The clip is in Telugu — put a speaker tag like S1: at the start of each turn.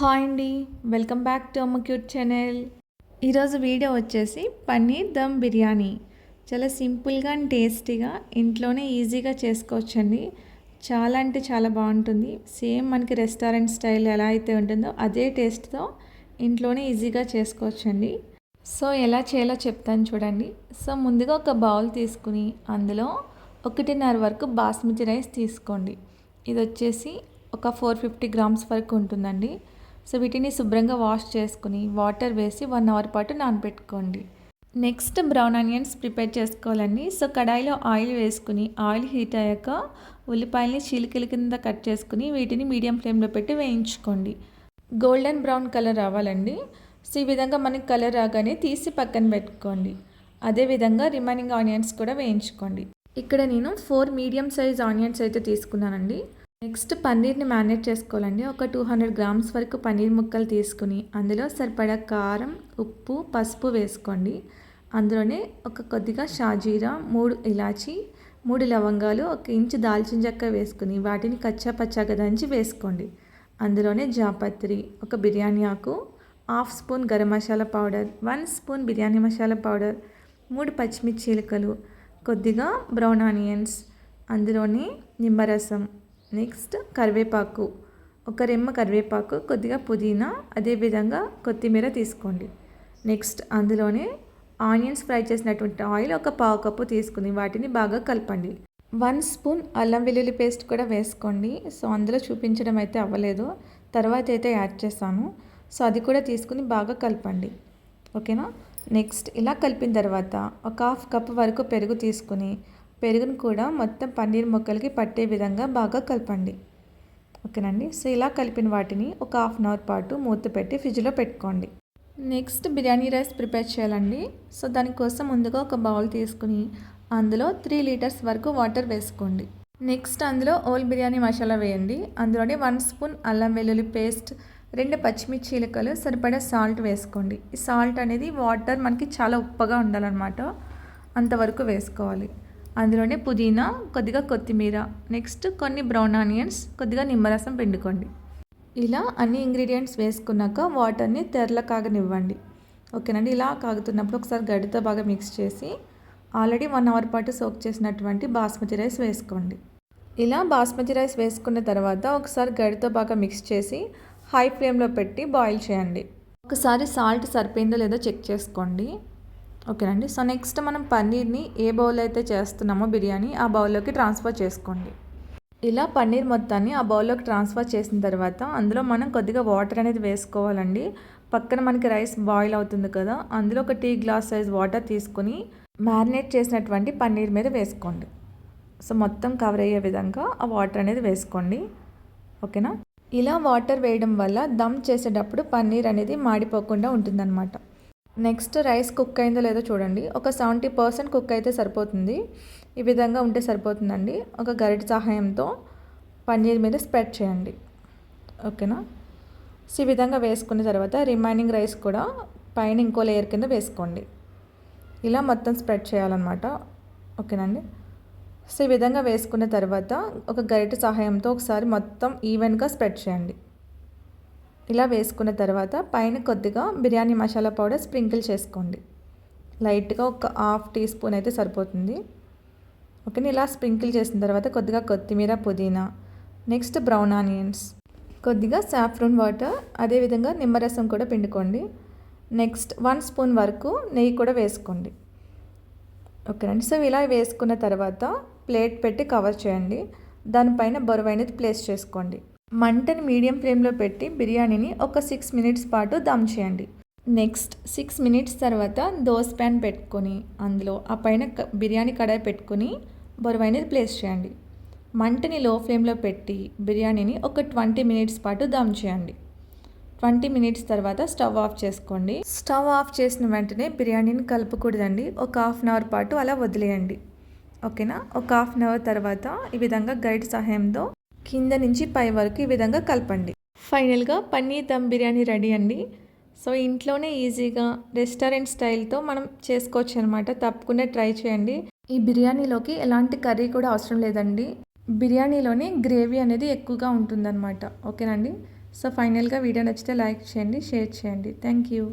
S1: హాయ్ అండి, వెల్కమ్ బ్యాక్ టు అమ్మ క్యూట్ ఛానల్. ఈరోజు వీడియో వచ్చేసి పన్నీర్ దమ్ బిర్యానీ. చాలా సింపుల్గా అండ్ టేస్టీగా ఇంట్లోనే ఈజీగా చేసుకోవచ్చండి. చాలా అంటే చాలా బాగుంటుంది. సేమ్ మనకి రెస్టారెంట్ స్టైల్ ఎలా అయితే ఉంటుందో అదే టేస్ట్తో ఇంట్లోనే ఈజీగా చేసుకోవచ్చండి. సో ఎలా చేయాలో చెప్తాను చూడండి. సో ముందుగా ఒక బౌల్ తీసుకుని అందులో 1.5 వరకు బాస్మతి రైస్ తీసుకోండి. ఇది వచ్చేసి ఒక 450 గ్రామ్స్ వరకు ఉంటుందండి. సో వీటిని శుభ్రంగా వాష్ చేసుకుని వాటర్ వేసి 1 అవర్ పాటు నానబెట్టుకోండి. నెక్స్ట్ బ్రౌన్ ఆనియన్స్ ప్రిపేర్ చేసుకోవాలండి. సో కడాయిలో ఆయిల్ వేసుకుని ఆయిల్ హీట్ అయ్యాక ఉల్లిపాయలని చీలికల కింద కట్ చేసుకుని వీటిని మీడియం ఫ్లేమ్లో పెట్టి వేయించుకోండి. గోల్డెన్ బ్రౌన్ కలర్ రావాలండి. సో ఈ విధంగా మనకి కలర్ రాగానే తీసి పక్కన పెట్టుకోండి. అదేవిధంగా రిమైనింగ్ ఆనియన్స్ కూడా వేయించుకోండి. ఇక్కడ నేను 4 మీడియం సైజ్ ఆనియన్స్ అయితే తీసుకున్నానండి. నెక్స్ట్ పన్నీర్ని మ్యారినేట్ చేసుకోవాలండి. ఒక 200 గ్రామ్స్ వరకు పన్నీర్ ముక్కలు తీసుకుని అందులో సరిపడా కారం, ఉప్పు, పసుపు వేసుకోండి. అందులోనే ఒక కొద్దిగా షాజీరా, 3 ఇలాచి, 3 లవంగాలు, 1 ఇంచు దాల్చిన చెక్క వేసుకుని వాటిని కచ్చా పచ్చాగా దంచి వేసుకోండి. అందులోనే జాపత్రి, 1 బిర్యానీ ఆకు, 1/2 spoon garam masala powder, 1 spoon biryani masala powder, 3 పచ్చిమిర్చి చీలికలు, కొద్దిగా బ్రౌన్ ఆనియన్స్, అందులోనే నిమ్మరసం, నెక్స్ట్ కరివేపాకు, 1 రెమ్మ కరివేపాకు, కొద్దిగా పుదీనా, అదేవిధంగా కొత్తిమీర తీసుకోండి. నెక్స్ట్ అందులోనే ఆనియన్స్ ఫ్రై చేసినటువంటి ఆయిల్ 1 పావు కప్పు తీసుకుని వాటిని బాగా కలపండి. 1 స్పూన్ అల్లం వెల్లుల్లి పేస్ట్ కూడా వేసుకోండి. సో అందులో చూపించడం అయితే అవ్వలేదు, తర్వాత అయితే యాడ్ చేస్తాను. సో అది కూడా తీసుకుని బాగా కలపండి. ఓకేనా. నెక్స్ట్ ఇలా కలిపిన తర్వాత 1/2 కప్పు వరకు పెరుగు తీసుకుని పెరుగును కూడా మొత్తం పన్నీర్ ముక్కలకి పట్టే విధంగా బాగా కలపండి. ఓకేనండి. సో ఇలా కలిపిన వాటిని ఒక 1/2 అవర్ పాటు మూత పెట్టి ఫ్రిడ్జ్లో పెట్టుకోండి. నెక్స్ట్ బిర్యానీ రైస్ ప్రిపేర్ చేయాలండి. సో దానికోసం ముందుగా ఒక బౌల్ తీసుకుని అందులో 3 లీటర్స్ వరకు వాటర్ వేసుకోండి. నెక్స్ట్ అందులో ఓల్ బిర్యానీ మసాలా వేయండి. అందులోనే 1 స్పూన్ అల్లం వెల్లుల్లి పేస్ట్, 2 పచ్చిమిర్చి చీలికలు, సరిపడా సాల్ట్ వేసుకోండి. ఈ సాల్ట్ అనేది వాటర్ మనకి చాలా ఉప్పగా ఉండాలన్నమాట, అంతవరకు వేసుకోవాలి. అందులోనే పుదీనా, కొద్దిగా కొత్తిమీర, నెక్స్ట్ కొన్ని బ్రౌన్ ఆనియన్స్, కొద్దిగా నిమ్మరసం పిండుకోండి. ఇలా అన్ని ఇంగ్రీడియంట్స్ వేసుకున్నాక వాటర్ని తెరల కాగనివ్వండి. ఓకేనండి. ఇలా కాగుతున్నప్పుడు ఒకసారి గడ్డతో బాగా మిక్స్ చేసి ఆల్రెడీ 1 అవర్ పాటు సోక్ చేసినటువంటి బాస్మతి రైస్ వేసుకోండి. ఇలా బాస్మతి రైస్ వేసుకున్న తర్వాత ఒకసారి గడ్డతో బాగా మిక్స్ చేసి హై ఫ్లేమ్లో పెట్టి బాయిల్ చేయండి. ఒకసారి సాల్ట్ సరిపోయిందో లేదో చెక్ చేసుకోండి. ఓకేనండి. సో నెక్స్ట్ మనం పన్నీర్ని ఏ బౌల్ అయితే చేస్తున్నామో బిర్యానీ ఆ బౌల్లోకి ట్రాన్స్ఫర్ చేసుకోండి. ఇలా పన్నీర్ మొత్తాన్ని ఆ బౌల్లోకి ట్రాన్స్ఫర్ చేసిన తర్వాత అందులో మనం కొద్దిగా వాటర్ అనేది వేసుకోవాలండి. పక్కన మనకి రైస్ బాయిల్ అవుతుంది కదా, అందులో 1 టీ గ్లాస్ సైజ్ వాటర్ తీసుకుని మ్యారినేట్ చేసినటువంటి పన్నీర్ మీద వేసుకోండి. సో మొత్తం కవర్ అయ్యే విధంగా ఆ వాటర్ అనేది వేసుకోండి. ఓకేనా. ఇలా వాటర్ వేయడం వల్ల దమ్ చేసేటప్పుడు పన్నీర్ అనేది మాడిపోకుండా ఉంటుందన్నమాట. నెక్స్ట్ రైస్ కుక్ అయిందో లేదో చూడండి. ఒక 70% కుక్ అయితే సరిపోతుంది. ఈ విధంగా ఉంటే సరిపోతుందండి. ఒక గరిటె సహాయంతో పన్నీర్ మీద స్ప్రెడ్ చేయండి. ఓకేనా. సో ఈ విధంగా వేసుకున్న తర్వాత రిమైనింగ్ రైస్ కూడా పైన ఇంకో లేయర్ కింద వేసుకోండి. ఇలా మొత్తం స్ప్రెడ్ చేయాలన్నమాట. ఓకేనండి. సో ఈ విధంగా వేసుకున్న తర్వాత ఒక గరిటె సహాయంతో ఒకసారి మొత్తం ఈవెన్గా స్ప్రెడ్ చేయండి. ఇలా వేసుకున్న తర్వాత పైన కొద్దిగా బిర్యానీ మసాలా పౌడర్ స్ప్రింకిల్ చేసుకోండి. లైట్గా ఒక 1/2 టీ స్పూన్ అయితే సరిపోతుంది. ఓకే. ఇలా స్ప్రింకిల్ చేసిన తర్వాత కొద్దిగా కొత్తిమీర, పుదీనా, నెక్స్ట్ బ్రౌన్ ఆనియన్స్, కొద్దిగా సాఫ్రాన్ వాటర్, అదేవిధంగా నిమ్మరసం కూడా పిండుకోండి. నెక్స్ట్ 1 స్పూన్ వరకు నెయ్యి కూడా వేసుకోండి. ఓకేనండి. సో ఇలా వేసుకున్న తర్వాత ప్లేట్ పెట్టి కవర్ చేయండి. దానిపైన బరువైనది ప్లేస్ చేసుకోండి. మంటని మీడియం ఫ్లేమ్లో పెట్టి బిర్యానీని ఒక 6 మినిట్స్ పాటు దమ్ చేయండి. నెక్స్ట్ 6 మినిట్స్ తర్వాత దోస ప్యాన్ పెట్టుకొని అందులో ఆ పైన బిర్యానీ కడాయి పెట్టుకొని బరువైనది ప్లేస్ చేయండి. మంటని లో ఫ్లేమ్లో పెట్టి బిర్యానీని ఒక 20 మినిట్స్ పాటు దమ్ చేయండి. 20 మినిట్స్ తర్వాత స్టవ్ ఆఫ్ చేసుకోండి. స్టవ్ ఆఫ్ చేసిన వెంటనే బిర్యానీని కలుపుకూడదండి. ఒక 1/2 అవర్ పాటు అలా వదిలేయండి. ఓకేనా. ఒక 1/2 అవర్ తర్వాత ఈ విధంగా గరిటె సహాయంతో కింద నుంచి పై వరకు ఈ విధంగా కలపండి. ఫైనల్గా పన్నీర్ దమ్ బిర్యానీ రెడీ అండి. సో ఇంట్లోనే ఈజీగా రెస్టారెంట్ స్టైల్తో మనం చేసుకోవచ్చు అనమాట. తప్పకుండా ట్రై చేయండి. ఈ బిర్యానీలోకి ఎలాంటి కర్రీ కూడా అవసరం లేదండి. బిర్యానీలోనే గ్రేవీ అనేది ఎక్కువగా ఉంటుందన్నమాట. ఓకేనండి. సో ఫైనల్గా వీడియో నచ్చితే లైక్ చేయండి, షేర్ చేయండి. Thank you.